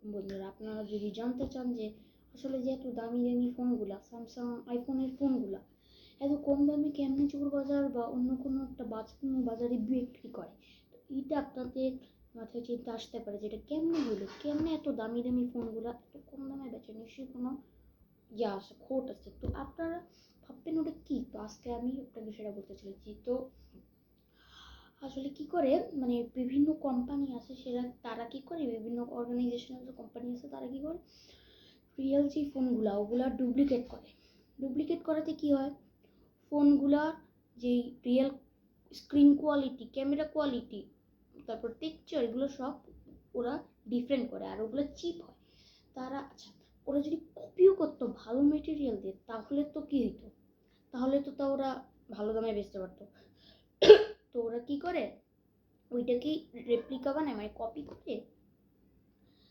বন্ধুরা, আপনারা যদি জানতে চান যে আসলে যে এত দামি দামি ফোনগুলা, স্যামসাং আইফোনের ফোনগুলা এত কম দামে কেমনে চোর বাজার বা অন্য কোনো একটা বাজারে বিক্রি করে, তো এটা আপনাদের মাথায় চিন্তা আসতে পারে যে এটা কেমনে হলো, কেমনে এত দামি দামি ফোনগুলা এত কম দামে বেচে, নিশ্চয়ই কোনো আছে, খোট আছে। তো আপনারা ভাববেন ওটা কি, তো আজকে আমি আপনাকে সেটা বলতে চাইছি। তো আসলে কি করে, মানে বিভিন্ন কোম্পানি আছে, তারা কি করে, বিভিন্ন অর্গানাইজেশনাল যে কোম্পানি আছে তারা কি করে রিয়েল যে ফোনগুলা ওগুলা ডুপ্লিকেট করাতে কি হয়, ফোনগুলা যেই real screen quality, camera quality, তারপর পিকচার, এগুলো সব ওরা ডিফারেন্ট করে, আর ওগুলো চিপ হয়। তারা আচ্ছা, ওরা যদি কপিও করতো ভালো মেটেরিয়াল দিয়ে, তাহলে তো কি হইতো, তাহলে তো তা ওরা ভালো দামে বেচতে পারতো। তো ওরা কি করে, ওইটাকেই রেপ্লিকা বানায়, মানে কপি করে